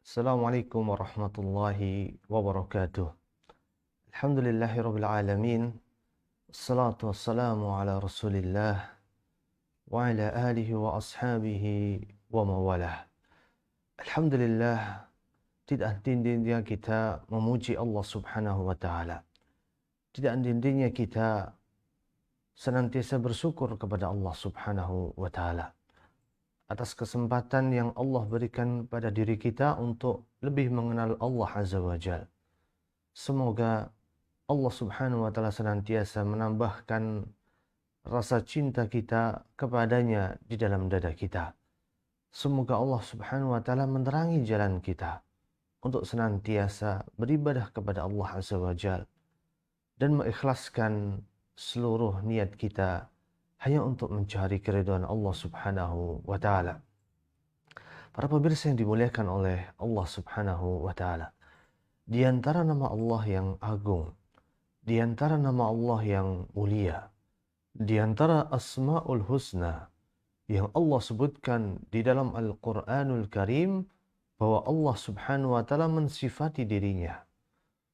Assalamualaikum warahmatullahi wabarakatuh. Alhamdulillahirabbil alamin. Wassalatu wassalamu ala Rasulillah wa ala alihi wa ashabihi wa mawalah. Alhamdulillah, tidak henti-hentinya kita memuji Allah Subhanahu wa taala. Tidak henti-hentinya kita senantiasa bersyukur kepada Allah Subhanahu wa taala atas kesempatan yang Allah berikan pada diri kita untuk lebih mengenal Allah Azza wa Jalla. Semoga Allah Subhanahu wa taala senantiasa menambahkan rasa cinta kita kepadanya di dalam dada kita. Semoga Allah Subhanahu wa taala menerangi jalan kita untuk senantiasa beribadah kepada Allah Azza wa Jalla dan mengikhlaskan seluruh niat kita hanya untuk mencari keridhaan Allah Subhanahu wa taala. Para pemirsa yang dimuliakan oleh Allah Subhanahu wa taala, di antara nama Allah yang agung, di antara nama Allah yang mulia, di antara Asmaul Husna yang Allah sebutkan di dalam Al-Quranul Karim, bahwa Allah Subhanahu wa taala mensifati dirinya,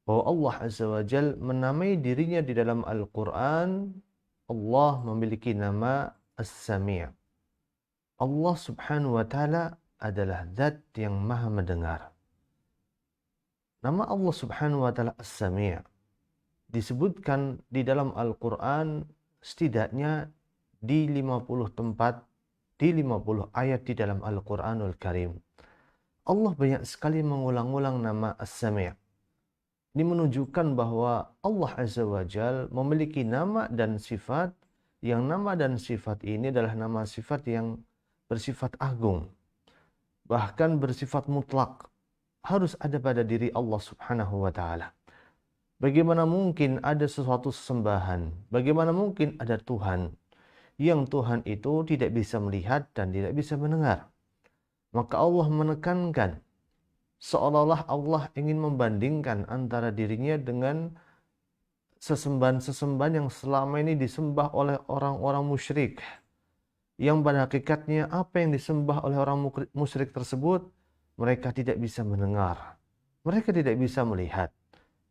bahwa Allah Azza wa Jal menamai dirinya di dalam Al-Quran. Allah memiliki nama As-Sami'. Allah Subhanahu wa taala adalah zat yang maha mendengar. Nama Allah Subhanahu wa taala As-Sami' disebutkan di dalam Al-Quran setidaknya di 50 tempat, di 50 ayat di dalam Al-Quranul Karim. Allah banyak sekali mengulang-ulang nama As-Sami'. Ini menunjukkan bahwa Allah Azza wa Jal memiliki nama dan sifat, yang nama dan sifat ini adalah nama sifat yang bersifat agung, bahkan bersifat mutlak, harus ada pada diri Allah Subhanahu wa taala. Bagaimana mungkin ada sesuatu sesembahan? Bagaimana mungkin ada Tuhan yang Tuhan itu tidak bisa melihat dan tidak bisa mendengar? Maka Allah menekankan seolah-olah Allah ingin membandingkan antara dirinya dengan sesembahan-sesembahan yang selama ini disembah oleh orang-orang musyrik, yang pada hakikatnya apa yang disembah oleh orang musyrik tersebut mereka tidak bisa mendengar, mereka tidak bisa melihat.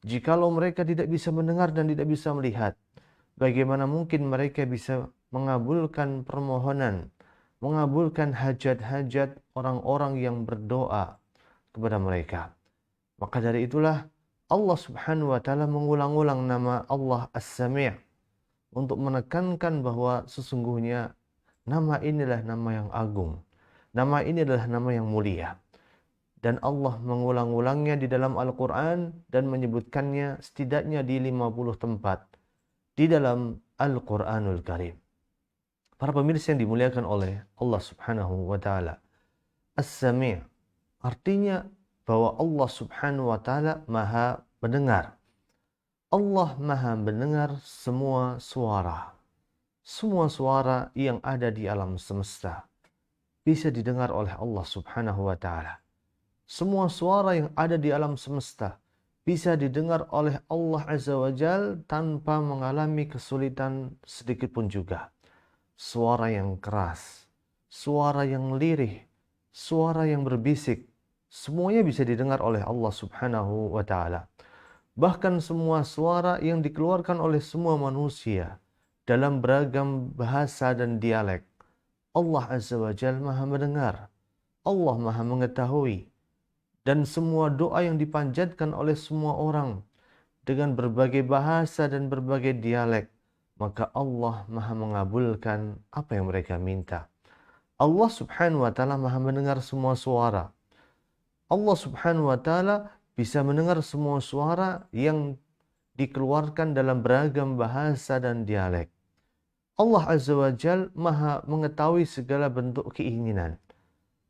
Jikalau mereka tidak bisa mendengar dan tidak bisa melihat, bagaimana mungkin mereka bisa mengabulkan permohonan, mengabulkan hajat-hajat orang-orang yang berdoa kepada mereka? Maka dari itulah Allah Subhanahu wa taala mengulang-ulang nama Allah As-Sami' untuk menekankan bahwa sesungguhnya nama inilah nama yang agung, nama ini adalah nama yang mulia. Dan Allah mengulang-ulangnya di dalam Al-Quran dan menyebutkannya setidaknya di 50 tempat di dalam Al-Quranul Karim. Para pemirsa yang dimuliakan oleh Allah Subhanahu wa taala, As-Sami' artinya bahwa Allah Subhanahu wa taala maha mendengar. Allah maha mendengar semua suara. Semua suara yang ada di alam semesta bisa didengar oleh Allah Subhanahu wa taala. Semua suara yang ada di alam semesta bisa didengar oleh Allah Azza wa Jal tanpa mengalami kesulitan sedikit pun juga. Suara yang keras, suara yang lirih, suara yang berbisik, semuanya bisa didengar oleh Allah Subhanahu wa taala. Bahkan semua suara yang dikeluarkan oleh semua manusia dalam beragam bahasa dan dialek, Allah Azza wa Jalla maha mendengar, Allah maha mengetahui. Dan semua doa yang dipanjatkan oleh semua orang dengan berbagai bahasa dan berbagai dialek, maka Allah maha mengabulkan apa yang mereka minta. Allah Subhanahu wa taala maha mendengar semua suara. Allah Subhanahu wa taala bisa mendengar semua suara yang dikeluarkan dalam beragam bahasa dan dialek. Allah Azza wa Jal maha mengetahui segala bentuk keinginan.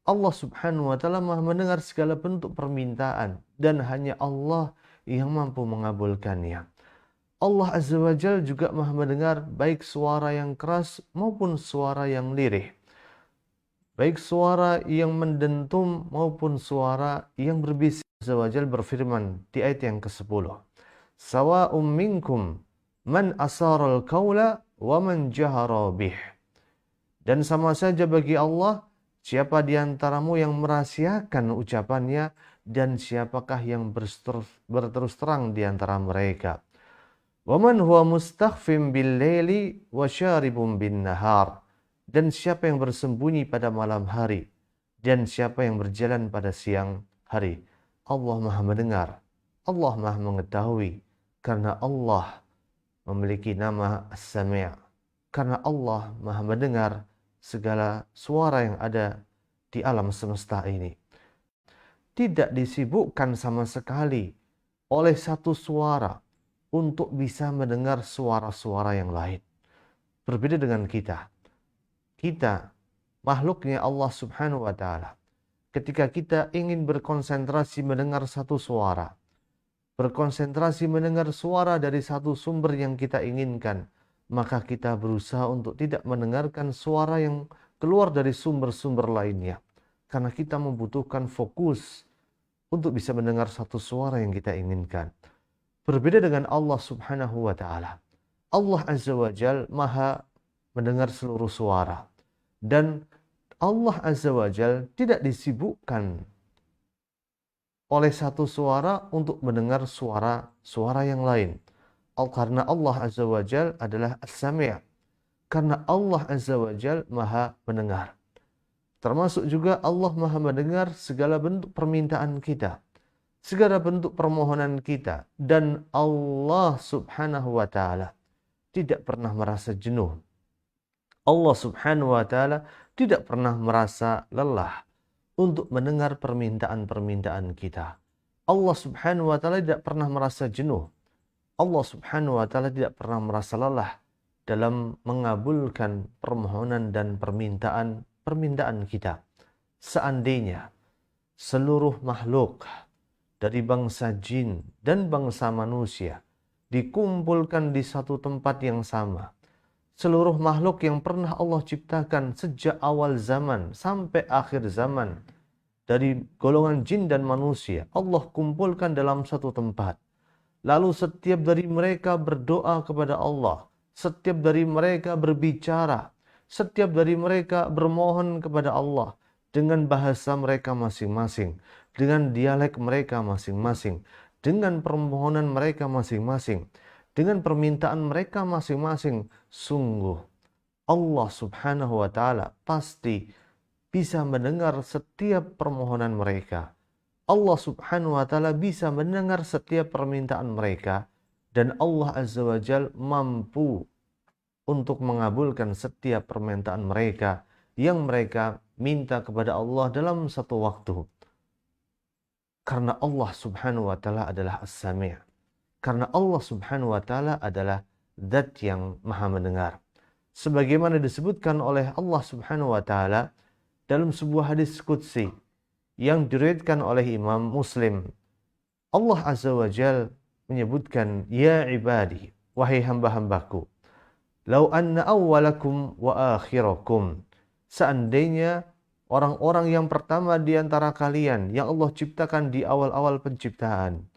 Allah Subhanahu wa taala maha mendengar segala bentuk permintaan dan hanya Allah yang mampu mengabulkannya. Allah Azza wa Jal juga maha mendengar baik suara yang keras maupun suara yang lirih, baik suara yang mendentum maupun suara yang berbisik. Azza wa Jal berfirman di ayat yang ke-10, Sawa'um minkum man asaral qawla wa man jahara bih. Dan sama saja bagi Allah siapa di antaramu yang merahasiakan ucapannya dan siapakah yang berterus terang di antara mereka? Wa man huwa mustakhfim bil-laili wa syaribun bin-nahar. Dan siapa yang bersembunyi pada malam hari dan siapa yang berjalan pada siang hari. Allah Maha mendengar, Allah Maha mengetahui, karena Allah memiliki nama As-Sami'. Karena Allah Maha mendengar segala suara yang ada di alam semesta ini. Tidak disibukkan sama sekali oleh satu suara untuk bisa mendengar suara-suara yang lain. Berbeda dengan kita. Kita, makhluknya Allah Subhanahu wa Ta'ala. Ketika kita ingin berkonsentrasi mendengar satu suara, berkonsentrasi mendengar suara dari satu sumber yang kita inginkan, maka kita berusaha untuk tidak mendengarkan suara yang keluar dari sumber-sumber lainnya. Karena kita membutuhkan fokus untuk bisa mendengar satu suara yang kita inginkan. Berbeda dengan Allah Subhanahu wa Ta'ala. Allah Azza wa Jal Maha mendengar seluruh suara. Dan Allah Azza wa Jal tidak disibukkan oleh satu suara untuk mendengar suara-suara yang lain. Karena Allah Azza wa Jal adalah As-Sami'. Karena Allah Azza wa Jal Maha mendengar. Termasuk juga Allah Maha mendengar segala bentuk permintaan kita, segala bentuk permohonan kita, dan Allah Subhanahu wa Ta'ala tidak pernah merasa jenuh. Allah Subhanahu wa Ta'ala tidak pernah merasa lelah untuk mendengar permintaan-permintaan kita. Allah Subhanahu wa Ta'ala tidak pernah merasa jenuh. Allah Subhanahu wa Ta'ala tidak pernah merasa lelah dalam mengabulkan permohonan dan permintaan kita. Seandainya seluruh makhluk dari bangsa jin dan bangsa manusia dikumpulkan di satu tempat yang sama, seluruh makhluk yang pernah Allah ciptakan sejak awal zaman sampai akhir zaman, dari golongan jin dan manusia, Allah kumpulkan dalam satu tempat. Lalu setiap dari mereka berdoa kepada Allah, setiap dari mereka berbicara, setiap dari mereka bermohon kepada Allah dengan bahasa mereka masing-masing, dengan dialek mereka masing-masing, dengan permohonan mereka masing-masing, dengan permintaan mereka masing-masing. Sungguh Allah Subhanahu wa Ta'ala pasti bisa mendengar setiap permohonan mereka. Allah Subhanahu wa Ta'ala bisa mendengar setiap permintaan mereka, dan Allah Azza wa Jal mampu untuk mengabulkan setiap permintaan mereka yang mereka minta kepada Allah dalam satu waktu. Karena Allah Subhanahu wa Ta'ala adalah As-Sami'. Karena Allah Subhanahu wa Ta'ala adalah Zat yang Maha mendengar. Sebagaimana disebutkan oleh Allah Subhanahu wa Ta'ala dalam sebuah hadis qudsi yang diriwayatkan oleh Imam Muslim. Allah Azza wa Jal menyebutkan, "Ya ibadi, wahai hamba-hambaku, lau anna awwalakum wa akhirakum." Seandainya orang-orang yang pertama di antara kalian yang Allah ciptakan di awal-awal penciptaan,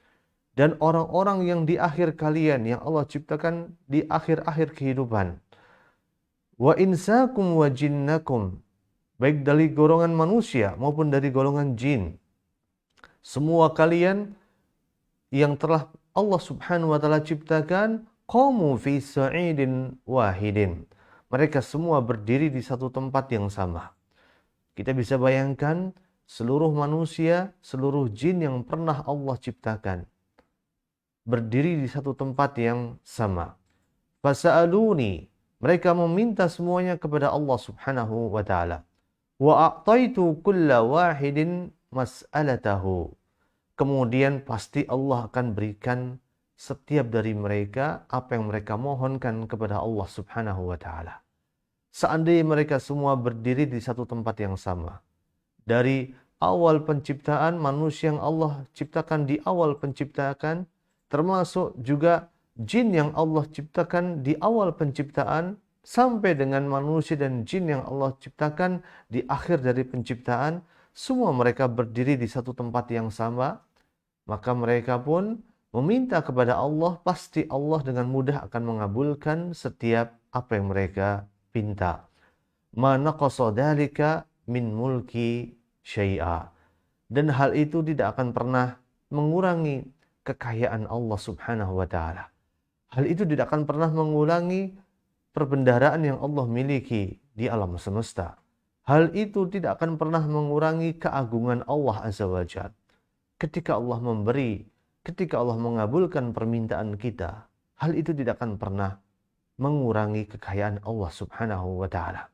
dan orang-orang yang di akhir kalian yang Allah ciptakan di akhir-akhir kehidupan, wa insakum wa jinnakum, baik dari golongan manusia maupun dari golongan jin, semua kalian yang telah Allah Subhanahu wa Ta'ala ciptakan, qamu fi sa'idin wahidin, mereka semua berdiri di satu tempat yang sama. Kita bisa bayangkan seluruh manusia, seluruh jin yang pernah Allah ciptakan berdiri di satu tempat yang sama. Fasa'aluni, mereka meminta semuanya kepada Allah Subhanahu wa Ta'ala. Wa a'taitu kulla wahidin mas'alatahu. Kemudian pasti Allah akan berikan setiap dari mereka apa yang mereka mohonkan kepada Allah Subhanahu wa Ta'ala. Seandainya mereka semua berdiri di satu tempat yang sama, dari awal penciptaan manusia yang Allah ciptakan di awal penciptaan, termasuk juga jin yang Allah ciptakan di awal penciptaan, sampai dengan manusia dan jin yang Allah ciptakan di akhir dari penciptaan, semua mereka berdiri di satu tempat yang sama, maka mereka pun meminta kepada Allah, pasti Allah dengan mudah akan mengabulkan setiap apa yang mereka pinta. Ma naqasa dzalika min mulki syai'a. Dan hal itu tidak akan pernah mengurangi kekayaan Allah Subhanahu wa taala. Hal itu tidak akan pernah mengurangi perbendaharaan yang Allah miliki di alam semesta. Hal itu tidak akan pernah mengurangi keagungan Allah Azza wa Jalla. Ketika Allah memberi, ketika Allah mengabulkan permintaan kita, hal itu tidak akan pernah mengurangi kekayaan Allah Subhanahu wa taala.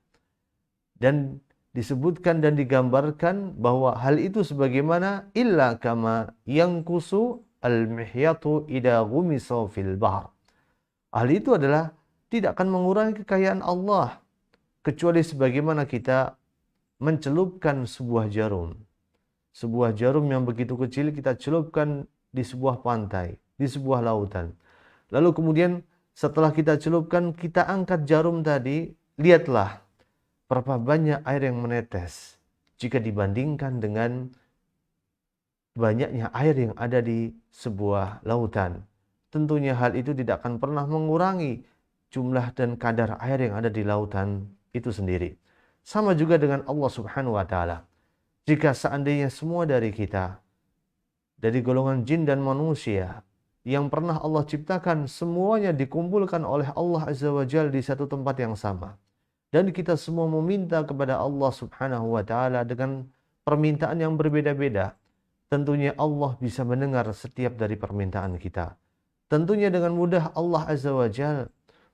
Dan disebutkan dan digambarkan bahwa hal itu sebagaimana illa kama yankusu al-mihyatu ida ghumisa fil bahr. Hal itu adalah tidak akan mengurangi kekayaan Allah kecuali sebagaimana kita mencelupkan sebuah jarum. Sebuah jarum yang begitu kecil kita celupkan di sebuah pantai, di sebuah lautan. Lalu kemudian setelah kita celupkan, kita angkat jarum tadi, lihatlah berapa banyak air yang menetes jika dibandingkan dengan banyaknya air yang ada di sebuah lautan. Tentunya hal itu tidak akan pernah mengurangi jumlah dan kadar air yang ada di lautan itu sendiri. Sama juga dengan Allah Subhanahu wa taala. Jika seandainya semua dari kita, dari golongan jin dan manusia yang pernah Allah ciptakan, semuanya dikumpulkan oleh Allah Azza wa Jalla di satu tempat yang sama, dan kita semua meminta kepada Allah Subhanahu wa taala dengan permintaan yang berbeda-beda, tentunya Allah bisa mendengar setiap dari permintaan kita. Tentunya dengan mudah Allah Azza wa Jalla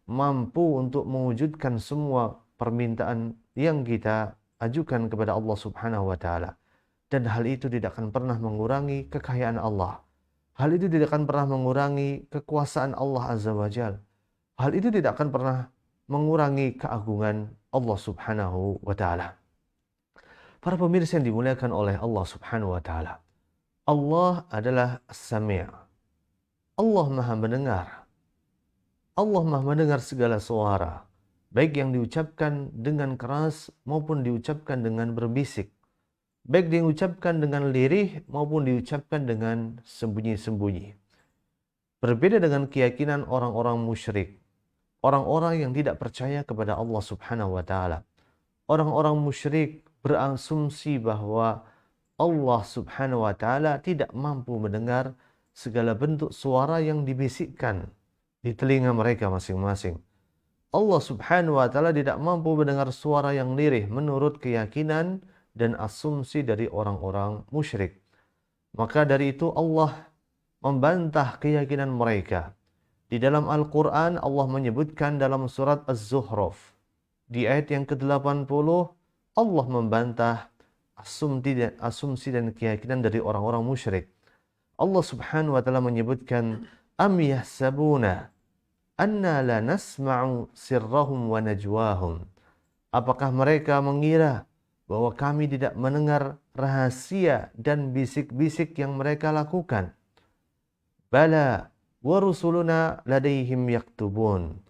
mampu untuk mewujudkan semua permintaan yang kita ajukan kepada Allah Subhanahu wa taala. Dan hal itu tidak akan pernah mengurangi kekayaan Allah. Hal itu tidak akan pernah mengurangi kekuasaan Allah Azza wa Jalla. Hal itu tidak akan pernah mengurangi keagungan Allah Subhanahu wa taala. Para pemirsa yang dimuliakan oleh Allah Subhanahu wa taala. Allah adalah As-Sami'. Allah Maha mendengar. Allah Maha mendengar segala suara, baik yang diucapkan dengan keras maupun diucapkan dengan berbisik. Baik diucapkan dengan lirih maupun diucapkan dengan sembunyi-sembunyi. Berbeda dengan keyakinan orang-orang musyrik, orang-orang yang tidak percaya kepada Allah Subhanahu wa taala. Orang-orang musyrik berasumsi bahwa Allah Subhanahu wa taala tidak mampu mendengar segala bentuk suara yang dibisikkan di telinga mereka masing-masing. Allah Subhanahu wa taala tidak mampu mendengar suara yang lirih menurut keyakinan dan asumsi dari orang-orang musyrik. Maka dari itu Allah membantah keyakinan mereka. Di dalam Al-Quran Allah menyebutkan dalam surat Az-Zuhruf di ayat yang ke-80 Allah membantah asumsi dan keyakinan dari orang-orang musyrik. Allah Subhanahu wa taala menyebutkan am yahsabuna anna la nasma'u sirrahum wa najwahum. Apakah mereka mengira bahwa kami tidak mendengar rahasia dan bisik-bisik yang mereka lakukan? Bala wa rusuluna ladaihim yaktubun.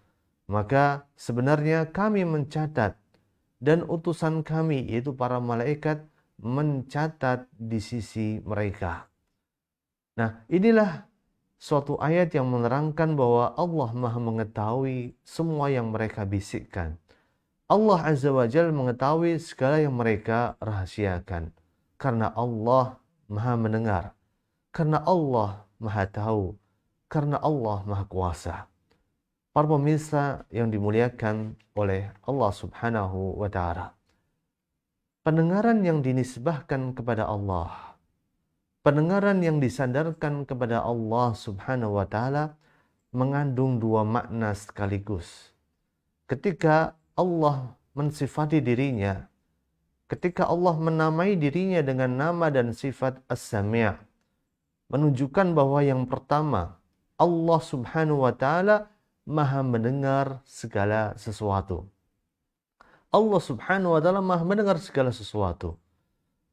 Maka sebenarnya kami mencatat dan utusan kami yaitu para malaikat mencatat di sisi mereka. Nah, inilah suatu ayat yang menerangkan bahwa Allah Maha mengetahui semua yang mereka bisikkan. Allah Azza wa Jalla mengetahui segala yang mereka rahasiakan. Karena Allah Maha mendengar. Karena Allah Maha tahu. Karena Allah Maha kuasa. Para pemirsa yang dimuliakan oleh Allah Subhanahu wa taala. Pendengaran yang dinisbahkan kepada Allah, pendengaran yang disandarkan kepada Allah Subhanahu wa taala mengandung dua makna sekaligus. Ketika Allah mensifati dirinya, ketika Allah menamai dirinya dengan nama dan sifat As-Sami', menunjukkan bahwa yang pertama, Allah Subhanahu wa taala Maha mendengar segala sesuatu. Allah Subhanahu wa taala Maha mendengar segala sesuatu.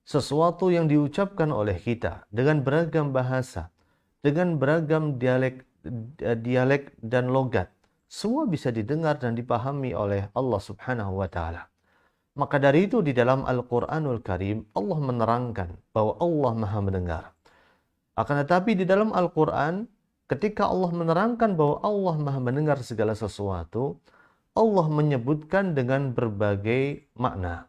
Sesuatu yang diucapkan oleh kita dengan beragam bahasa, dengan beragam dialek dan logat, semua bisa didengar dan dipahami oleh Allah Subhanahu wa taala. Maka dari itu di dalam Al-Qur'anul Karim Allah menerangkan bahwa Allah Maha mendengar. Akan tetapi di dalam Al-Qur'an ketika Allah menerangkan bahwa Allah Maha mendengar segala sesuatu, Allah menyebutkan dengan berbagai makna.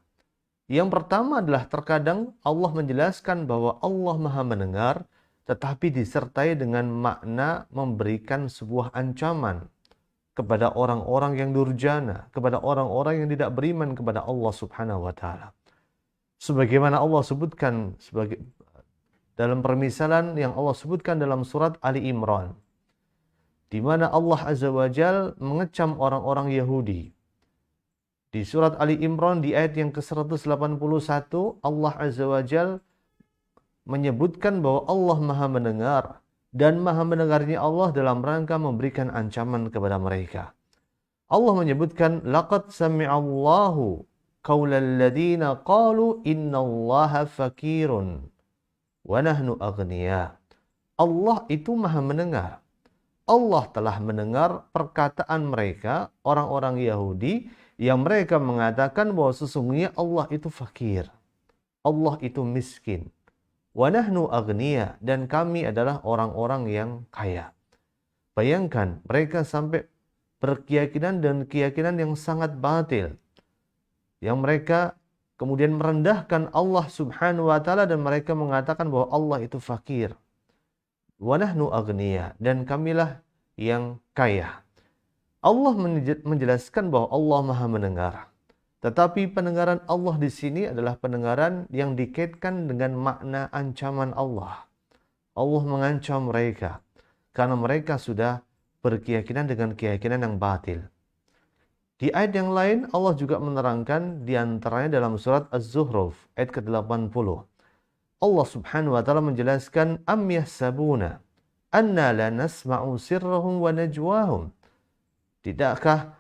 Yang pertama adalah terkadang Allah menjelaskan bahwa Allah Maha mendengar, tetapi disertai dengan makna memberikan sebuah ancaman kepada orang-orang yang durjana, kepada orang-orang yang tidak beriman kepada Allah Subhanahu wa taala. Sebagaimana Allah sebutkan dalam permisalan yang Allah sebutkan dalam surat Ali Imran, di mana Allah Azza wa Jal mengecam orang-orang Yahudi. Di surat Ali Imran di ayat yang ke-181, Allah Azza wa Jal menyebutkan bahwa Allah Maha mendengar, dan Maha mendengarnya Allah dalam rangka memberikan ancaman kepada mereka. Allah menyebutkan, laqad sami'allahu qaulal ladzina qalu innallaha fakirun wa nahnu aghnia. Allah itu Maha mendengar. Allah telah mendengar perkataan mereka, orang-orang Yahudi, yang mereka mengatakan bahwa sesungguhnya Allah itu fakir. Allah itu miskin. Wa nahnu aghnia, dan kami adalah orang-orang yang kaya. Bayangkan, mereka sampai berkeyakinan dan keyakinan yang sangat batil. Yang mereka kemudian merendahkan Allah Subhanahu wa taala dan mereka mengatakan bahwa Allah itu fakir. Wa nahnu aghnia, dan kamilah yang kaya. Allah menjelaskan bahwa Allah Maha mendengar. Tetapi pendengaran Allah di sini adalah pendengaran yang dikaitkan dengan makna ancaman Allah. Allah mengancam mereka karena mereka sudah berkeyakinan dengan keyakinan yang batil. Di ayat yang lain Allah juga menerangkan, di antaranya dalam surat Az-Zuhruf ayat ke-80. Allah Subhanahu wa taala menjelaskan, am yahsabuna anna la nasma'u sirrahum wa najwahum.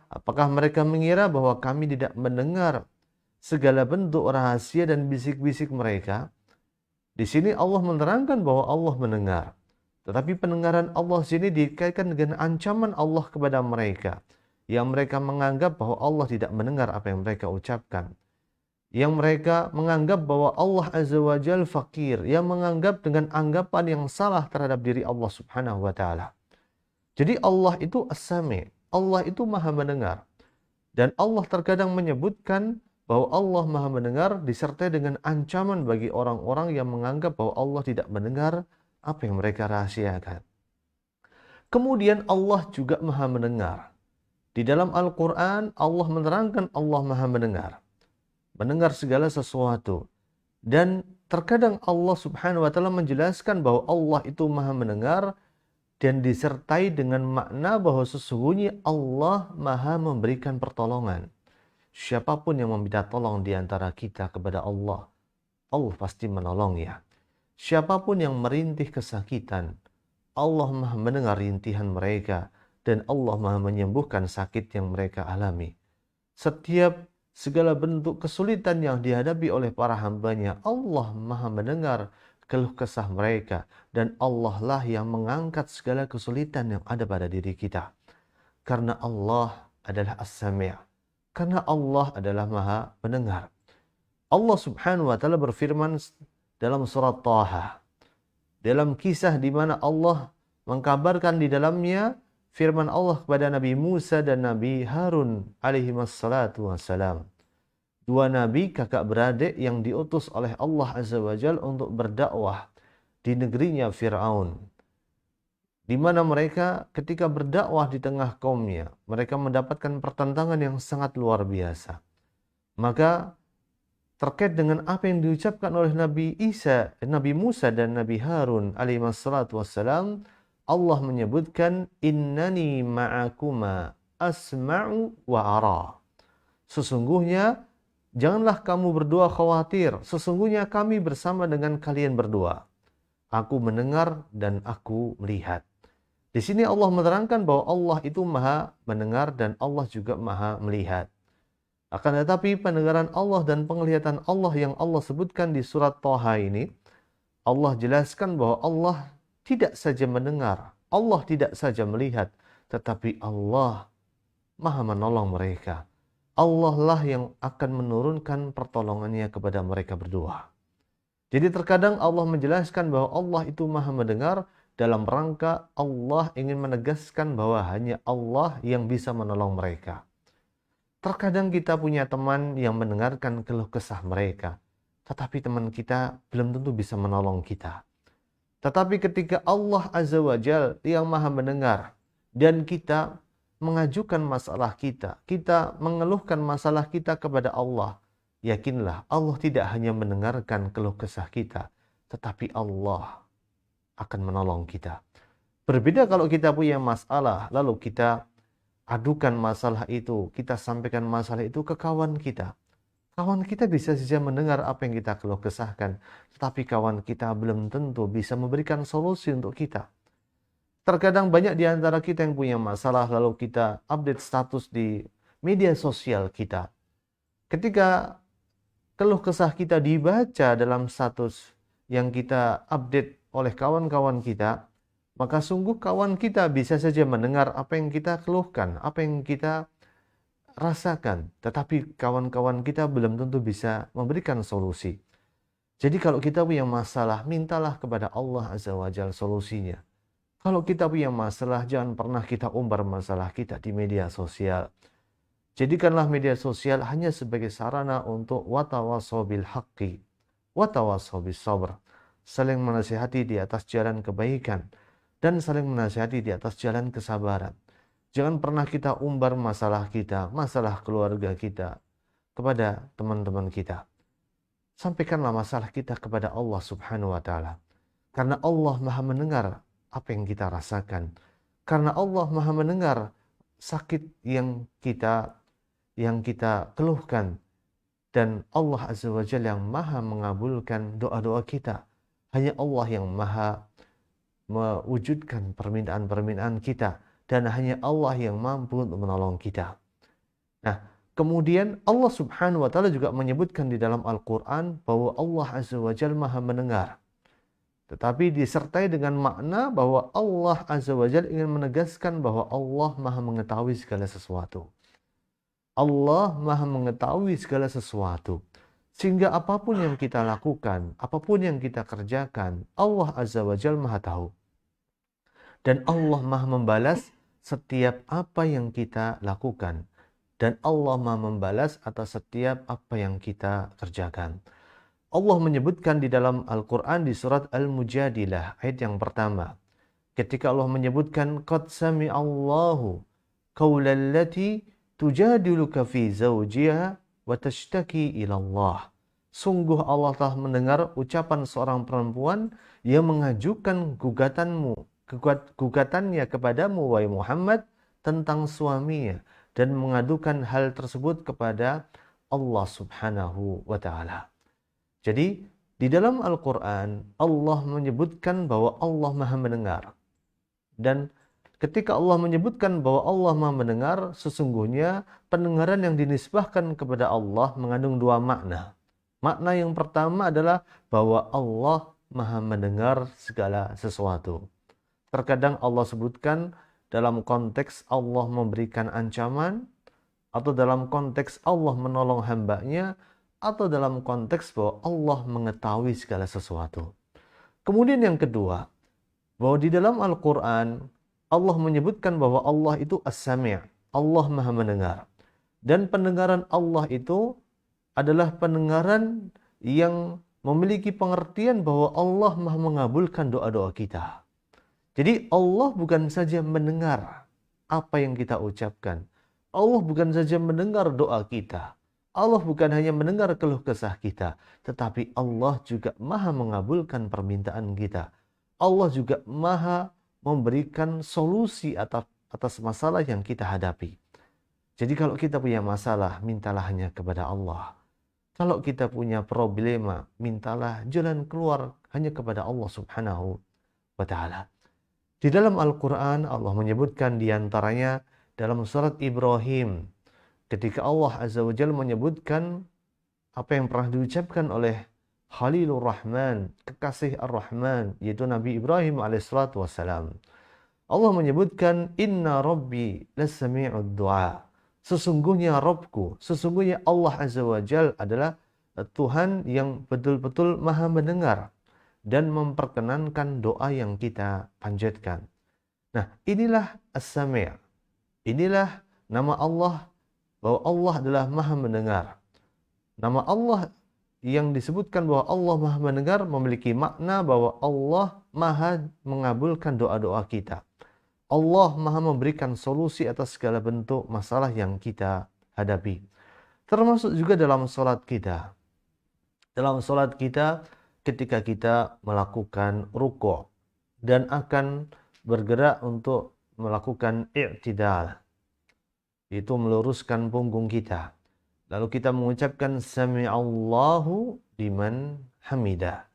Apakah mereka mengira bahwa kami tidak mendengar segala bentuk rahasia dan bisik-bisik mereka? Di sini Allah menerangkan bahwa Allah mendengar. Tetapi pendengaran Allah sini dikaitkan dengan ancaman Allah kepada mereka, yang mereka menganggap bahwa Allah tidak mendengar apa yang mereka ucapkan. Yang mereka menganggap bahwa Allah Azza wa Jal fakir, yang menganggap dengan anggapan yang salah terhadap diri Allah Subhanahu wa taala. Jadi Allah itu as-sami', Allah itu Maha mendengar. Dan Allah terkadang menyebutkan bahwa Allah Maha mendengar disertai dengan ancaman bagi orang-orang yang menganggap bahwa Allah tidak mendengar apa yang mereka rahasiakan. Kemudian Allah juga Maha mendengar. Di dalam Al-Quran Allah menerangkan Allah Maha mendengar. Mendengar segala sesuatu. Dan terkadang Allah Subhanahu wa taala menjelaskan bahwa Allah itu Maha mendengar dan disertai dengan makna bahwa sesungguhnya Allah Maha memberikan pertolongan. Siapapun yang meminta tolong di antara kita kepada Allah, Allah pasti menolongnya. Siapapun yang merintih kesakitan, Allah Maha mendengar rintihan mereka dan Allah Maha menyembuhkan sakit yang mereka alami. Setiap segala bentuk kesulitan yang dihadapi oleh para hambanya, Allah Maha mendengar keluh kesah mereka, dan Allah lah yang mengangkat segala kesulitan yang ada pada diri kita. Karena Allah adalah as-sami', karena Allah adalah Maha mendengar. Allah Subhanahu wa taala berfirman dalam surat Taha, dalam kisah di mana Allah mengkabarkan di dalamnya firman Allah kepada Nabi Musa dan Nabi Harun alaihi wassalatu wassalam. Dua nabi kakak beradik yang diutus oleh Allah Azza wa Jal untuk berdakwah di negerinya Fir'aun. Di mana mereka ketika berdakwah di tengah kaumnya, mereka mendapatkan pertentangan yang sangat luar biasa. Maka terkait dengan apa yang diucapkan oleh Nabi Musa dan Nabi Harun alaihi wassalatu wassalam, Allah menyebutkan, innani ma'akuma asma'u wa ara. Sesungguhnya janganlah kamu berdua khawatir, sesungguhnya kami bersama dengan kalian berdua. Aku mendengar dan aku melihat. Di sini Allah menerangkan bahwa Allah itu Maha mendengar dan Allah juga Maha melihat. Akan tetapi pendengaran Allah dan penglihatan Allah yang Allah sebutkan di surat Thaha ini, Allah jelaskan bahwa Allah tidak saja mendengar, Allah tidak saja melihat, tetapi Allah Maha menolong mereka. Allah lah yang akan menurunkan pertolongannya kepada mereka berdua. Jadi terkadang Allah menjelaskan bahwa Allah itu Maha mendengar dalam rangka Allah ingin menegaskan bahwa hanya Allah yang bisa menolong mereka. Terkadang kita punya teman yang mendengarkan keluh kesah mereka, tetapi teman kita belum tentu bisa menolong kita. Tetapi ketika Allah Azza wa Jal yang maha mendengar, dan kita mengajukan masalah kita, kita mengeluhkan masalah kita kepada Allah, yakinlah Allah tidak hanya mendengarkan keluh kesah kita, tetapi Allah akan menolong kita. Berbeda kalau kita punya masalah, lalu kita adukan masalah itu, kita sampaikan masalah itu ke kawan kita. Kawan kita bisa saja mendengar apa yang kita keluh kesahkan, tetapi kawan kita belum tentu bisa memberikan solusi untuk kita. Terkadang banyak di antara kita yang punya masalah, lalu kita update status di media sosial kita. Ketika keluh kesah kita dibaca dalam status yang kita update oleh kawan-kawan kita, maka sungguh kawan kita bisa saja mendengar apa yang kita keluhkan, apa yang kita rasakan. Tetapi kawan-kawan kita belum tentu bisa memberikan solusi. Jadi kalau kita punya masalah, mintalah kepada Allah Azza wa Jalla solusinya. Kalau kita punya masalah, jangan pernah kita umbar masalah kita di media sosial. Jadikanlah media sosial hanya sebagai sarana untuk watawasau bil haqqi, watawasau bis sabr. Saling menasihati di atas jalan kebaikan dan saling menasihati di atas jalan kesabaran. Jangan pernah kita umbar masalah kita, masalah keluarga kita kepada teman-teman kita. Sampaikanlah masalah kita kepada Allah Subhanahu wa taala. Karena Allah Maha mendengar apa yang kita rasakan. Karena Allah Maha mendengar sakit yang kita keluhkan. Dan Allah Azza wa Jalla yang Maha mengabulkan doa-doa kita. Hanya Allah yang Maha mewujudkan permintaan-permintaan kita, dan hanya Allah yang mampu untuk menolong kita. Nah, kemudian Allah Subhanahu wa taala juga menyebutkan di dalam Al-Qur'an bahwa Allah Azza wa Jalla Maha mendengar. Tetapi disertai dengan makna bahwa Allah Azza wa Jalla ingin menegaskan bahwa Allah Maha mengetahui segala sesuatu. Allah Maha mengetahui segala sesuatu. Sehingga apapun yang kita lakukan, apapun yang kita kerjakan, Allah Azza wa Jalla Maha tahu. Dan Allah Maha membalas setiap apa yang kita lakukan. Dan Allah Maha membalas atas setiap apa yang kita kerjakan. Allah menyebutkan di dalam Al-Quran di surat Al-Mujadilah ayat yang pertama. Ketika Allah menyebutkan qad sami'allahu qaulallati tujadiluka fi zawjiha wa tashtaki ila Allah. Sungguh Allah telah mendengar ucapan seorang perempuan yang mengajukan gugatannya kepadamu wahai Muhammad tentang suaminya dan mengadukan hal tersebut kepada Allah Subhanahu wa taala. Jadi di dalam Al-Qur'an Allah menyebutkan bahwa Allah Maha mendengar. Dan ketika Allah menyebutkan bahwa Allah Maha mendengar, sesungguhnya pendengaran yang dinisbahkan kepada Allah mengandung dua makna. Makna yang pertama adalah bahwa Allah Maha mendengar segala sesuatu. Terkadang Allah sebutkan dalam konteks Allah memberikan ancaman, atau dalam konteks Allah menolong hambanya, atau dalam konteks bahwa Allah mengetahui segala sesuatu. Kemudian yang kedua, bahwa di dalam Al-Quran Allah menyebutkan bahwa Allah itu As-Sami', Allah Maha mendengar. Dan pendengaran Allah itu adalah pendengaran yang memiliki pengertian bahwa Allah Maha mengabulkan doa-doa kita. Jadi Allah bukan saja mendengar apa yang kita ucapkan. Allah bukan saja mendengar doa kita. Allah bukan hanya mendengar keluh kesah kita, tetapi Allah juga Maha mengabulkan permintaan kita. Allah juga Maha memberikan solusi atas masalah yang kita hadapi. Jadi kalau kita punya masalah, mintalah hanya kepada Allah. Kalau kita punya problema, mintalah jalan keluar hanya kepada Allah Subhanahu wa taala. Di dalam Al-Quran Allah menyebutkan di antaranya dalam surat Ibrahim, ketika Allah Azza wa Jalla menyebutkan apa yang pernah diucapkan oleh Khalilur Rahman, kekasih Ar-Rahman, yaitu Nabi Ibrahim alaihissalatu wassalam. Allah menyebutkan, Inna Rabbi lasami'ud du'a. Sesungguhnya Rabbku, sesungguhnya Allah Azza wa Jalla adalah Tuhan yang betul-betul Maha mendengar dan memperkenankan doa yang kita panjatkan. Nah, inilah As-Sami'. Inilah nama Allah bahwa Allah adalah Maha mendengar. Nama Allah yang disebutkan bahwa Allah Maha mendengar memiliki makna bahwa Allah Maha mengabulkan doa-doa kita. Allah Maha memberikan solusi atas segala bentuk masalah yang kita hadapi. Termasuk juga dalam salat kita. Dalam salat kita ketika kita melakukan ruku' dan akan bergerak untuk melakukan i'tidal, itu meluruskan punggung kita. Lalu kita mengucapkan sami'allahu liman hamidah.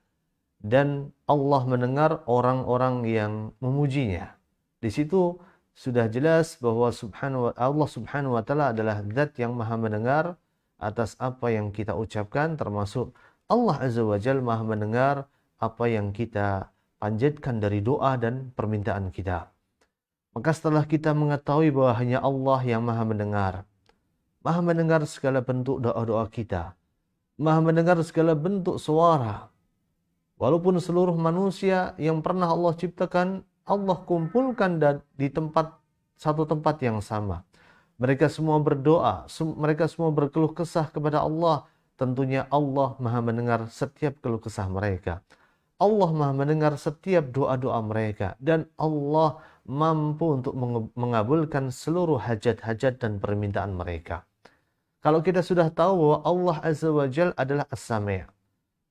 Dan Allah mendengar orang-orang yang memujinya. Di situ sudah jelas bahwa Allah Subhanahu wa taala adalah zat yang Maha mendengar atas apa yang kita ucapkan, termasuk Allah Azza wa Jalla Maha mendengar apa yang kita panjatkan dari doa dan permintaan kita. Maka setelah kita mengetahui bahwa hanya Allah yang Maha mendengar segala bentuk doa-doa kita, Maha mendengar segala bentuk suara. Walaupun seluruh manusia yang pernah Allah ciptakan, Allah kumpulkan di satu tempat yang sama. Mereka semua berdoa, mereka semua berkeluh kesah kepada Allah. Tentunya Allah Maha mendengar setiap keluh kesah mereka. Allah Maha mendengar setiap doa-doa mereka. Dan Allah mampu untuk mengabulkan seluruh hajat-hajat dan permintaan mereka. Kalau kita sudah tahu bahwa Allah Azza wa Jalla adalah As-Sami',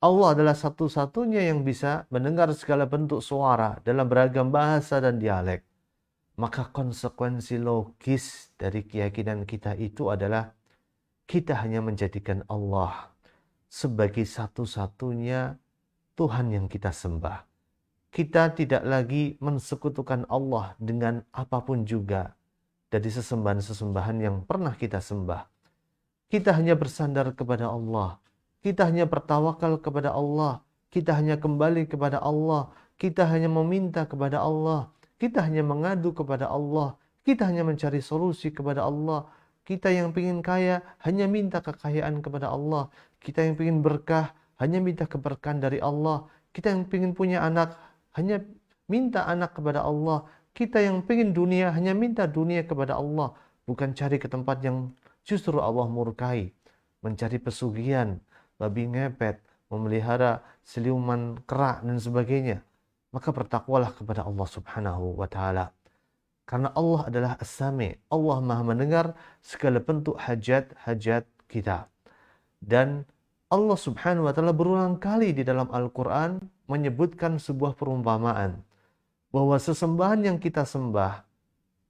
Allah adalah satu-satunya yang bisa mendengar segala bentuk suara dalam beragam bahasa dan dialek. Maka konsekuensi logis dari keyakinan kita itu adalah kita hanya menjadikan Allah sebagai satu-satunya Tuhan yang kita sembah. Kita tidak lagi mensekutukan Allah dengan apapun juga dari sesembahan-sesembahan yang pernah kita sembah. Kita hanya bersandar kepada Allah. Kita hanya bertawakal kepada Allah. Kita hanya kembali kepada Allah. Kita hanya meminta kepada Allah. Kita hanya mengadu kepada Allah. Kita hanya mencari solusi kepada Allah. Kita yang ingin kaya hanya minta kekayaan kepada Allah. Kita yang ingin berkah hanya minta keberkahan dari Allah. Kita yang ingin punya anak hanya minta anak kepada Allah. Kita yang ingin dunia hanya minta dunia kepada Allah. Bukan cari ke tempat yang justru Allah murkai. Mencari pesugihan, babi ngepet, memelihara siluman kera dan sebagainya. Maka bertakwalah kepada Allah Subhanahu wa taala. Karena Allah adalah As-Sami'. Allah Maha mendengar segala bentuk hajat-hajat kita. Dan Allah Subhanahu wa taala berulang kali di dalam Al-Qur'an menyebutkan sebuah perumpamaan bahwa sesembahan yang kita sembah,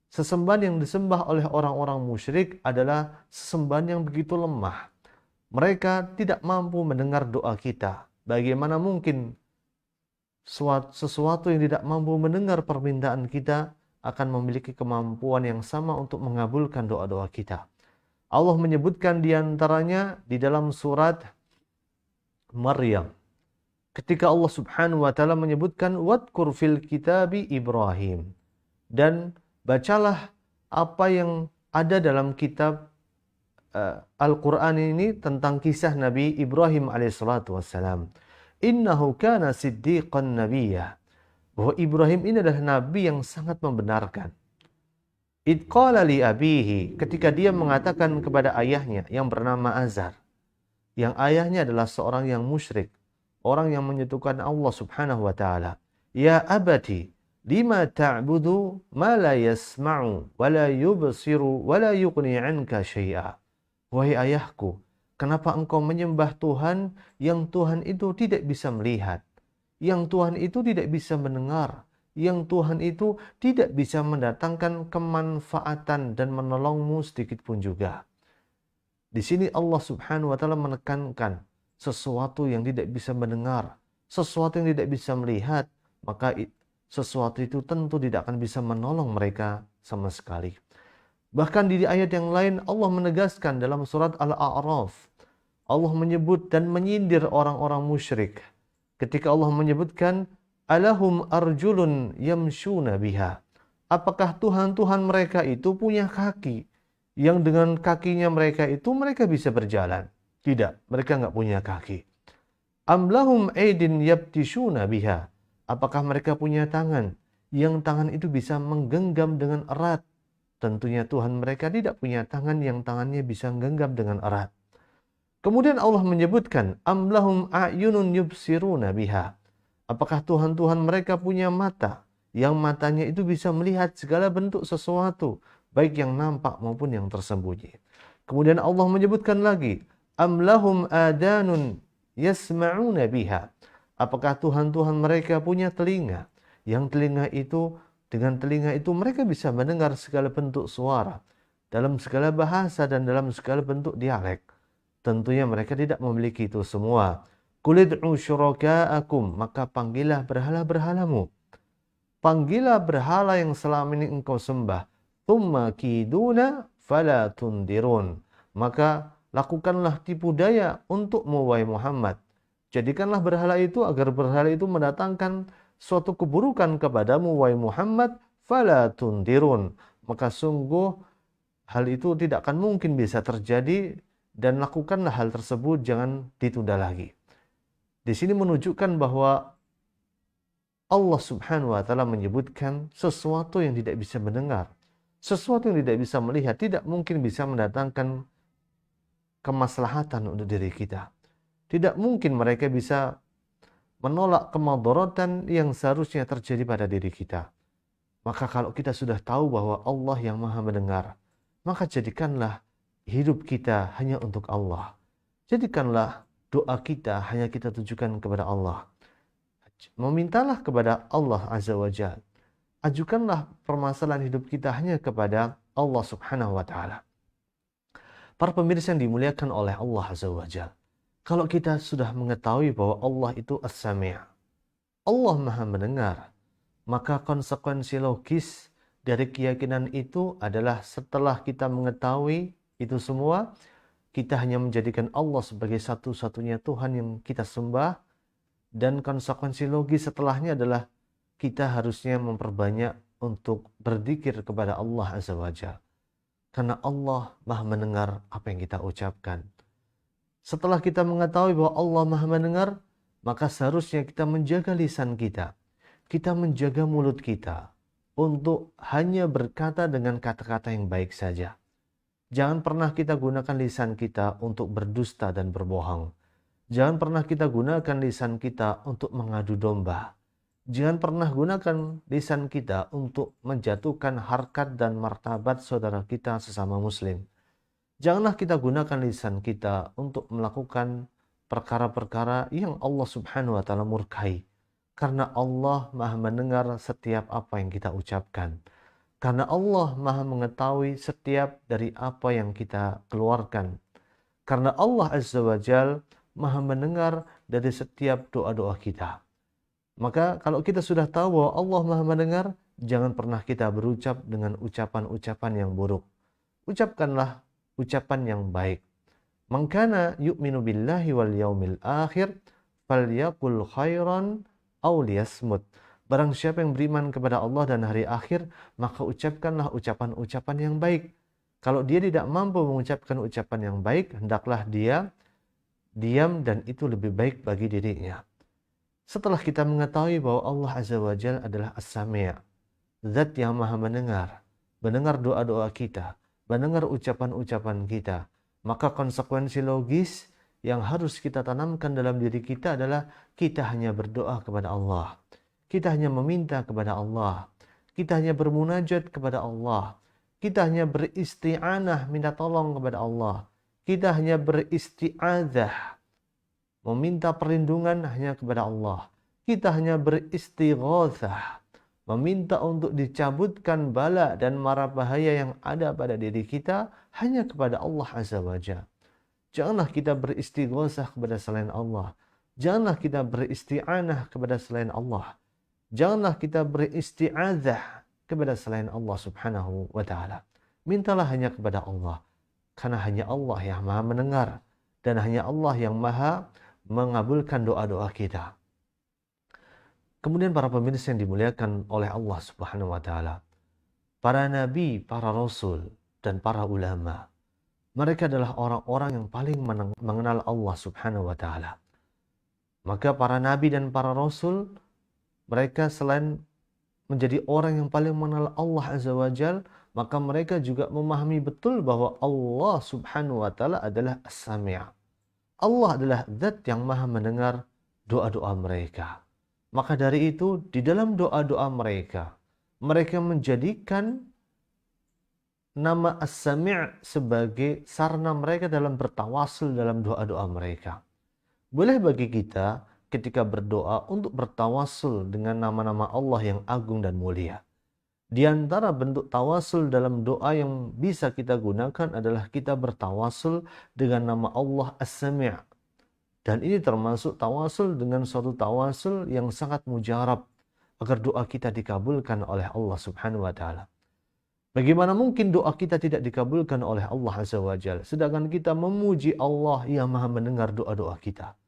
sesembahan yang disembah oleh orang-orang musyrik adalah sesembahan yang begitu lemah. Mereka tidak mampu mendengar doa kita. Bagaimana mungkin sesuatu yang tidak mampu mendengar permintaan kita akan memiliki kemampuan yang sama untuk mengabulkan doa-doa kita. Allah menyebutkan di antaranya di dalam surat Maryam. Ketika Allah Subhanahu wa taala menyebutkan wadkur fil kitabi Ibrahim. Dan bacalah apa yang ada dalam kitab Al-Quran ini tentang kisah Nabi Ibrahim alaihissalatu wassalam. Innahu kana siddiqan nabiyyah. Bahwa Ibrahim ini adalah nabi yang sangat membenarkan. Id qala li abihi, ketika dia mengatakan kepada ayahnya yang bernama Azar. Yang ayahnya adalah seorang yang musyrik, orang yang menyekutukan Allah Subhanahu wa taala. Ya abati, lima ta'budu ma la yasma'u wa la yubsiru wa la yughni 'anka syai'a. Wahai ayahku, kenapa engkau menyembah Tuhan yang Tuhan itu tidak bisa melihat, yang Tuhan itu tidak bisa mendengar, yang Tuhan itu tidak bisa mendatangkan kemanfaatan dan menolongmu sedikit pun juga. Di sini Allah Subhanahu wa taala menekankan sesuatu yang tidak bisa mendengar, sesuatu yang tidak bisa melihat, maka sesuatu itu tentu tidak akan bisa menolong mereka sama sekali. Bahkan di ayat yang lain Allah menegaskan dalam surat Al-A'raf. Allah menyebut dan menyindir orang-orang musyrik. Ketika Allah menyebutkan alahum arjulun yamshuna biha. Apakah Tuhan-Tuhan mereka itu punya kaki yang dengan kakinya mereka itu mereka bisa berjalan? Tidak, mereka nggak punya kaki. Am lahum aydin yabtishuna biha. Apakah mereka punya tangan yang tangan itu bisa menggenggam dengan erat tentunya Tuhan mereka tidak punya tangan yang tangannya bisa genggam dengan erat. Kemudian Allah menyebutkan, am lahum a'yunun yubsiruna biha. Apakah Tuhan-Tuhan mereka punya mata yang matanya itu bisa melihat segala bentuk sesuatu, baik yang nampak maupun yang tersembunyi. Kemudian Allah menyebutkan lagi, am lahum adanun yasma'una biha. Apakah Tuhan-Tuhan mereka punya telinga, yang telinga itu, dengan telinga itu mereka bisa mendengar segala bentuk suara, dalam segala bahasa dan dalam segala bentuk dialek. Tentunya mereka tidak memiliki itu semua. Qulid'u syuraka'akum, maka panggillah berhala-berhalamu. Panggillah berhala yang selama ini engkau sembah. Thumma kiduna fala tundirun. Maka lakukanlah tipu daya untukmu wahai Muhammad. Jadikanlah berhala itu agar berhala itu mendatangkan suatu keburukan kepadamu wahai Muhammad. Fala tundirun. Maka sungguh hal itu tidak akan mungkin bisa terjadi, dan lakukanlah hal tersebut, jangan ditunda lagi. Di sini menunjukkan bahwa Allah Subhanahu wa taala menyebutkan sesuatu yang tidak bisa mendengar, sesuatu yang tidak bisa melihat, tidak mungkin bisa mendatangkan kemaslahatan untuk diri kita. Tidak mungkin mereka bisa menolak kemadharatan yang seharusnya terjadi pada diri kita. Maka kalau kita sudah tahu bahwa Allah yang Maha mendengar, maka jadikanlah hidup kita hanya untuk Allah. Jadikanlah doa kita hanya kita tujukan kepada Allah. Memintalah kepada Allah Azza wa Jalla. Ajukanlah permasalahan hidup kita hanya kepada Allah Subhanahu wa taala. Para pemirsa yang dimuliakan oleh Allah Azza wa Jalla, kalau kita sudah mengetahui bahwa Allah itu As-Sami', Allah Maha mendengar, maka konsekuensi logis dari keyakinan itu adalah setelah kita mengetahui itu semua, kita hanya menjadikan Allah sebagai satu-satunya Tuhan yang kita sembah, dan konsekuensi logis setelahnya adalah kita harusnya memperbanyak untuk berzikir kepada Allah Azza wa Jalla. Karena Allah Maha mendengar apa yang kita ucapkan. Setelah kita mengetahui bahwa Allah Maha mendengar, maka seharusnya kita menjaga lisan kita. Kita menjaga mulut kita untuk hanya berkata dengan kata-kata yang baik saja. Jangan pernah kita gunakan lisan kita untuk berdusta dan berbohong. Jangan pernah kita gunakan lisan kita untuk mengadu domba. Jangan pernah gunakan lisan kita untuk menjatuhkan harkat dan martabat saudara kita sesama muslim. Janganlah kita gunakan lisan kita untuk melakukan perkara-perkara yang Allah Subhanahu wa taala murkai. Karena Allah Maha mendengar setiap apa yang kita ucapkan. Karena Allah Maha mengetahui setiap dari apa yang kita keluarkan. Karena Allah Azza wa Jalla Maha mendengar dari setiap doa-doa kita. Maka kalau kita sudah tahu bahwa Allah Maha mendengar, jangan pernah kita berucap dengan ucapan-ucapan yang buruk. Ucapkanlah ucapan yang baik. Man kana yu'minu billahi wal yaumil akhir falyaqul khairan aw liyasmut. Barang siapa yang beriman kepada Allah dan hari akhir, maka ucapkanlah ucapan-ucapan yang baik. Kalau dia tidak mampu mengucapkan ucapan yang baik, hendaklah dia diam, dan itu lebih baik bagi dirinya. Setelah kita mengetahui bahwa Allah Azza wa Jalla adalah As-Sami', Zat yang Maha mendengar, mendengar doa-doa kita, mendengar ucapan-ucapan kita, maka konsekuensi logis yang harus kita tanamkan dalam diri kita adalah kita hanya berdoa kepada Allah. Kita hanya meminta kepada Allah. Kita hanya bermunajat kepada Allah. Kita hanya beristi'anah, minta tolong kepada Allah. Kita hanya beristi'adzah, meminta perlindungan hanya kepada Allah. Kita hanya beristighatsah, meminta untuk dicabutkan bala dan mara bahaya yang ada pada diri kita hanya kepada Allah Azza wa Jalla. Janganlah kita beristighatsah kepada selain Allah. Janganlah kita beristi'anah kepada selain Allah. Janganlah kita beristi'adzah kepada selain Allah Subhanahu wa taala. Mintalah hanya kepada Allah. Karena hanya Allah yang Maha mendengar, dan hanya Allah yang Maha mengabulkan doa-doa kita. Kemudian para pemirsa yang dimuliakan oleh Allah Subhanahu wa taala, para nabi, para rasul, dan para ulama, mereka adalah orang-orang yang paling mengenal Allah Subhanahu wa taala. Maka para nabi dan para rasul, mereka selain menjadi orang yang paling mengenal Allah Azza wa Jalla, maka mereka juga memahami betul bahwa Allah Subhanahu wa taala adalah As-Sami'. Allah adalah zat yang maha mendengar doa-doa mereka. Maka dari itu, di dalam doa-doa mereka, mereka menjadikan nama As-Sami' sebagai sarana mereka dalam bertawasul dalam doa-doa mereka. Boleh bagi kita ketika berdoa untuk bertawasul dengan nama-nama Allah yang agung dan mulia. Di antara bentuk tawasul dalam doa yang bisa kita gunakan adalah kita bertawasul dengan nama Allah As-Sami'. Dan ini termasuk tawasul dengan suatu tawasul yang sangat mujarab agar doa kita dikabulkan oleh Allah Subhanahu wa taala. Bagaimana mungkin doa kita tidak dikabulkan oleh Allah Azza wa Jalla sedangkan kita memuji Allah yang Maha mendengar doa-doa kita?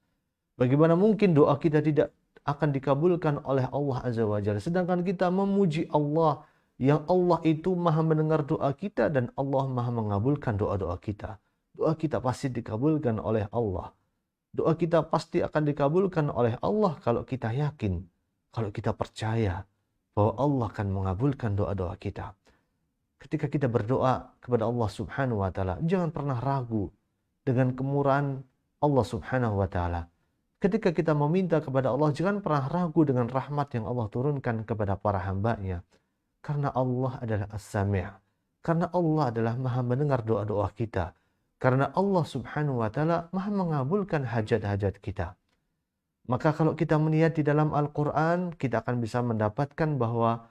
Bagaimana mungkin doa kita tidak akan dikabulkan oleh Allah Azza wa Jalla sedangkan kita memuji Allah yang Allah itu Maha mendengar doa kita dan Allah Maha mengabulkan doa-doa kita. Doa kita pasti dikabulkan oleh Allah. Doa kita pasti akan dikabulkan oleh Allah kalau kita yakin, kalau kita percaya bahwa Allah akan mengabulkan doa-doa kita. Ketika kita berdoa kepada Allah Subhanahu wa taala, jangan pernah ragu dengan kemurahan Allah Subhanahu wa taala. Ketika kita meminta kepada Allah, jangan pernah ragu dengan rahmat yang Allah turunkan kepada para hamba-Nya. Karena Allah adalah As-Sami'. Karena Allah adalah Maha mendengar doa-doa kita. Karena Allah Subhanahu wa taala Maha mengabulkan hajat-hajat kita. Maka kalau kita melihat di dalam Al-Qur'an, kita akan bisa mendapatkan bahwa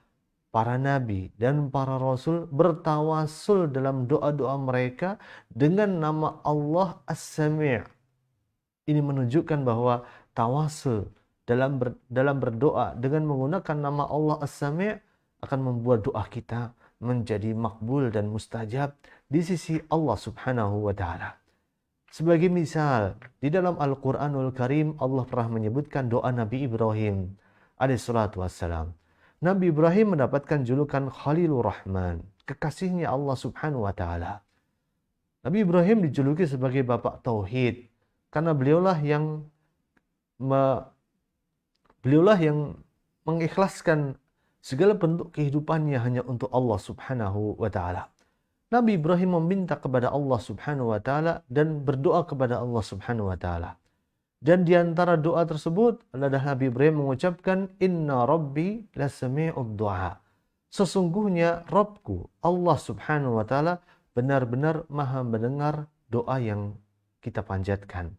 para nabi dan para rasul bertawasul dalam doa-doa mereka dengan nama Allah As-Sami'. Ini menunjukkan bahwa tawasul dalam berdoa dengan menggunakan nama Allah As-Sami' akan membuat doa kita menjadi makbul dan mustajab di sisi Allah Subhanahu wa taala. Sebagai misal, di dalam Al-Qur'anul Karim Allah pernah menyebutkan doa Nabi Ibrahim alaihissalatu wassalam. Nabi Ibrahim mendapatkan julukan Khalilur Rahman, kekasihnya Allah Subhanahu wa taala. Nabi Ibrahim dijuluki sebagai bapak tauhid karena beliaulah yang mengikhlaskan segala bentuk kehidupannya hanya untuk Allah Subhanahu wa taala. Nabi Ibrahim meminta kepada Allah Subhanahu wa taala dan berdoa kepada Allah Subhanahu wa taala. Dan di antara doa tersebut adalah Nabi Ibrahim mengucapkan inna rabbi lasami'ud du'a. Sesungguhnya Rabbku Allah Subhanahu wa taala benar-benar Maha mendengar doa yang kita panjatkan.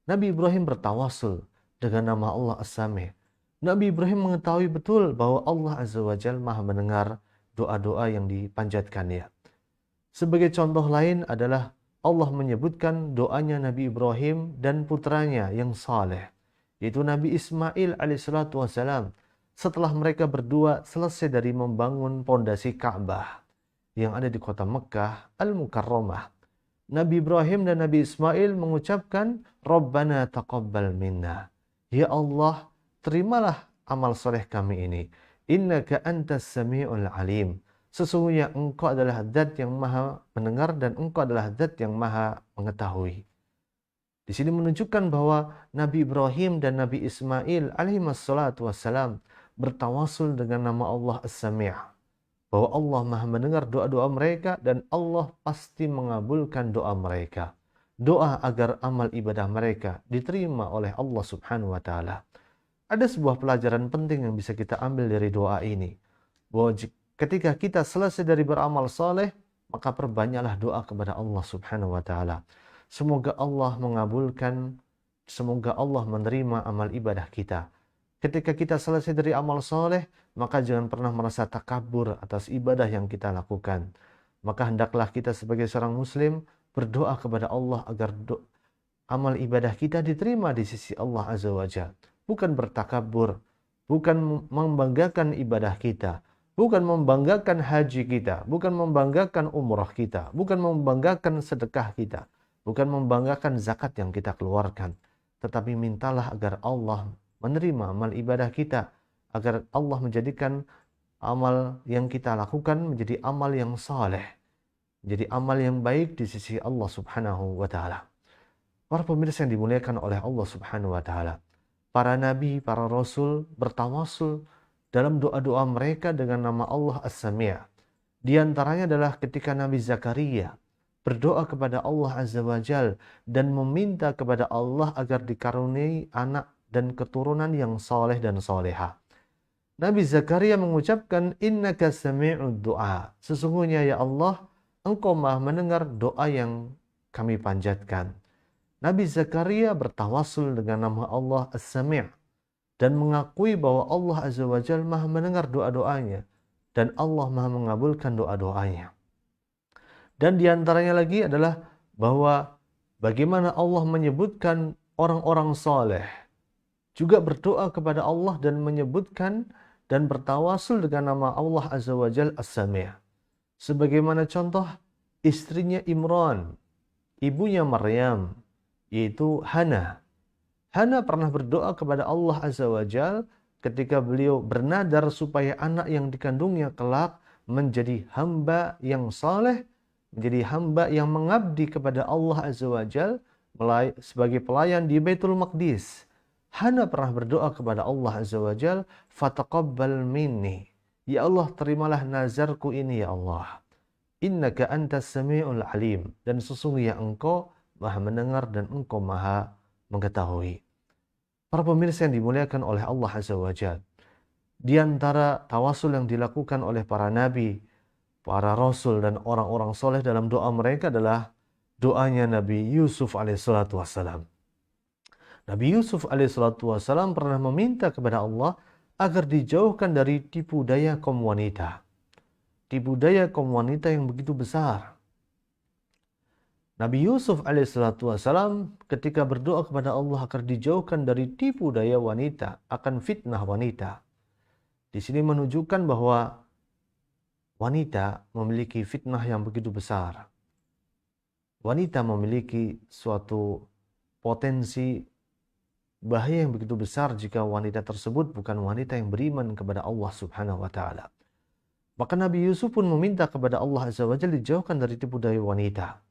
Nabi Ibrahim bertawasul dengan nama Allah As-Sami'. Nabi Ibrahim mengetahui betul bahwa Allah Azza wa Jalla Maha mendengar doa-doa yang dipanjatkannya. Sebagai contoh lain adalah Allah menyebutkan doanya Nabi Ibrahim dan putranya yang saleh, yaitu Nabi Ismail alaihissalatu wassalam. Setelah mereka berdua selesai dari membangun pondasi Ka'bah yang ada di kota Mekah Al-Mukarramah, Nabi Ibrahim dan Nabi Ismail mengucapkan Rabbana taqabbal minna. Ya Allah, terimalah amal soleh kami ini. Innaka antas sami'ul alim. Sesungguhnya engkau adalah zat yang maha mendengar dan engkau adalah zat yang maha mengetahui. Di sini menunjukkan bahwa Nabi Ibrahim dan Nabi Ismail alaihissalatu wassalam bertawasul dengan nama Allah As-Sami'. Bahwa Allah maha mendengar doa-doa mereka dan Allah pasti mengabulkan doa mereka. Doa agar amal ibadah mereka diterima oleh Allah Subhanahu wa taala. Ada sebuah pelajaran penting yang bisa kita ambil dari doa ini. Bahwa ketika kita selesai dari beramal saleh, maka perbanyaklah doa kepada Allah Subhanahu wa taala. Semoga Allah mengabulkan, semoga Allah menerima amal ibadah kita. Ketika kita selesai dari amal saleh, maka jangan pernah merasa takabur atas ibadah yang kita lakukan. Maka hendaklah kita sebagai seorang muslim berdoa kepada Allah agar amal ibadah kita diterima di sisi Allah Azza wa Jalla. Bukan bertakabur, bukan membanggakan ibadah kita, bukan membanggakan haji kita, bukan membanggakan umrah kita, bukan membanggakan sedekah kita, bukan membanggakan zakat yang kita keluarkan. Tetapi mintalah agar Allah menerima amal ibadah kita, agar Allah menjadikan amal yang kita lakukan menjadi amal yang saleh, menjadi amal yang baik di sisi Allah Subhanahu wa taala. Para pemirsa yang dimuliakan oleh Allah Subhanahu wa taala, para nabi, para rasul bertawasul dalam doa-doa mereka dengan nama Allah As-Sami'. Di antaranya adalah ketika Nabi Zakaria berdoa kepada Allah Azza wa Jal dan meminta kepada Allah agar dikaruniai anak dan keturunan yang soleh dan soleha. Nabi Zakaria mengucapkan, Innaka sami'ud du'a. Sesungguhnya ya Allah, Engkau maha mendengar doa yang kami panjatkan. Nabi Zakaria bertawassul dengan nama Allah As-Sami' dan mengakui bahwa Allah Azza wa Jal maha mendengar doa-doanya dan Allah maha mengabulkan doa-doanya. Dan diantaranya lagi adalah bahwa bagaimana Allah menyebutkan orang-orang soleh juga berdoa kepada Allah dan menyebutkan dan bertawasul dengan nama Allah Azza wa Jal As-Sami'. Sebagaimana contoh istrinya Imran, ibunya Maryam, yaitu Hana. Hana pernah berdoa kepada Allah Azza wa Jal ketika beliau bernadar supaya anak yang dikandungnya kelak menjadi hamba yang saleh, menjadi hamba yang mengabdi kepada Allah Azza wa Jal sebagai pelayan di Baitul Maqdis. Hana pernah berdoa kepada Allah Azza wa Jal, fataqabbal minni. Ya Allah, terimalah nazarku ini ya Allah. Innaka antas sami'ul alim. Dan sesungguhnya Engkau maha mendengar dan Engkau maha mengetahui. Para pemirsa yang dimuliakan oleh Allah Azza wa Jal, di antara tawasul yang dilakukan oleh para nabi, para rasul dan orang-orang soleh dalam doa mereka adalah doanya Nabi Yusuf alaihissalatu wassalam. Nabi Yusuf alaihissalatu wassalam pernah meminta kepada Allah agar dijauhkan dari tipu daya kaum wanita. Tipu daya kaum wanita yang begitu besar. Nabi Yusuf alaihissalatu wassalam ketika berdoa kepada Allah agar dijauhkan dari tipu daya wanita, akan fitnah wanita. Di sini menunjukkan bahwa wanita memiliki fitnah yang begitu besar. Wanita memiliki suatu potensi bahaya yang begitu besar jika wanita tersebut bukan wanita yang beriman kepada Allah Subhanahu wa taala. Maka Nabi Yusuf pun meminta kepada Allah Azza wa Jalla dijauhkan dari tipu daya wanita.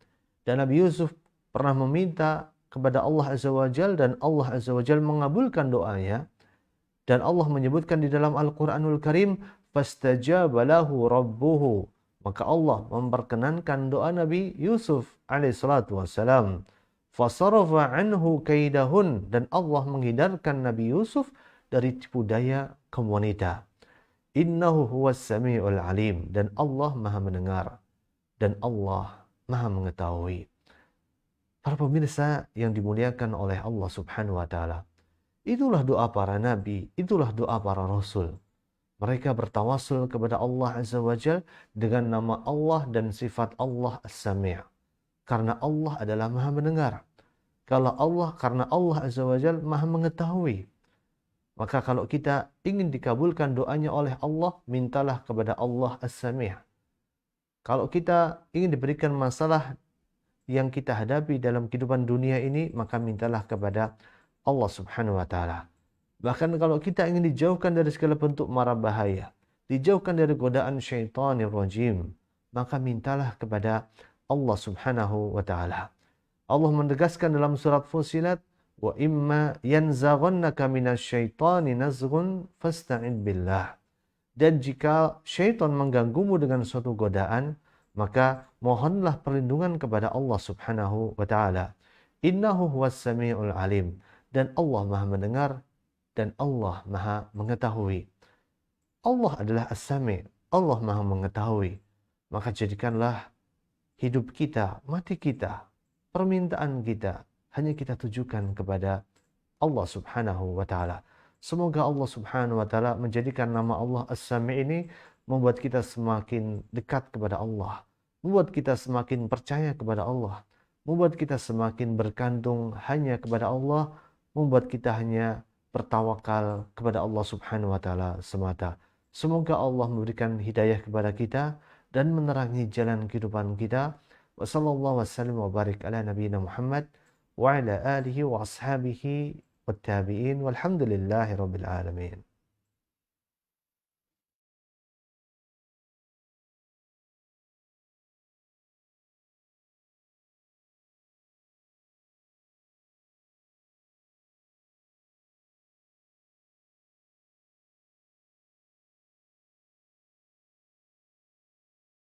Dan Nabi Yusuf pernah meminta kepada Allah Azza wa Jalla dan Allah Azza wa Jalla mengabulkan doanya. Dan Allah menyebutkan di dalam Al-Qur'anul Karim, fastajaba lahu rabbuhu. Maka Allah memperkenankan doa Nabi Yusuf alaihissalatu wassalam. Fasarafa anhu kaidahun, dan Allah menghindarkan Nabi Yusuf dari tipu daya kaum wanita. Innahu huwas sami'ul alim, dan Allah maha mendengar dan Allah maha mengetahui. Para pemirsa yang dimuliakan oleh Allah Subhanahu wa taala, itulah doa para nabi, itulah doa para rasul. Mereka bertawasul kepada Allah Azza wa Jal dengan nama Allah dan sifat Allah As-Sami'. Karena Allah adalah maha mendengar. Karena Allah Azza wa Jal maha mengetahui. Maka kalau kita ingin dikabulkan doanya oleh Allah, mintalah kepada Allah As-Sami'. Kalau kita ingin diberikan masalah yang kita hadapi dalam kehidupan dunia ini, maka mintalah kepada Allah Subhanahu wa taala. Bahkan kalau kita ingin dijauhkan dari segala bentuk mara bahaya, dijauhkan dari godaan syaitanir rajim, maka mintalah kepada Allah Subhanahu wa taala. Allah menegaskan dalam surat Fussilat, wa imma yanzaghannaka minasyaitani nazghun fasta'in billah. Dan jika syaitan mengganggumu dengan suatu godaan, maka mohonlah perlindungan kepada Allah Subhanahu wa taala. Innahu huwas samiul alim. Dan Allah maha mendengar dan Allah maha mengetahui. Allah adalah As-Sami', Allah maha mengetahui. Maka jadikanlah hidup kita, mati kita, permintaan kita hanya kita tujukan kepada Allah Subhanahu wa taala. Semoga Allah Subhanahu wa taala menjadikan nama Allah As-Sami' ini membuat kita semakin dekat kepada Allah, membuat kita semakin percaya kepada Allah, membuat kita semakin bergantung hanya kepada Allah, membuat kita hanya bertawakal kepada Allah Subhanahu wa taala semata. Semoga Allah memberikan hidayah kepada kita dan menerangi jalan kehidupan kita. Wassallallahu wasallam wa barik ala nabiyyina Muhammad wa ala alihi wa ashabihi wat tabi'in walhamdulillahi rabbil alamin.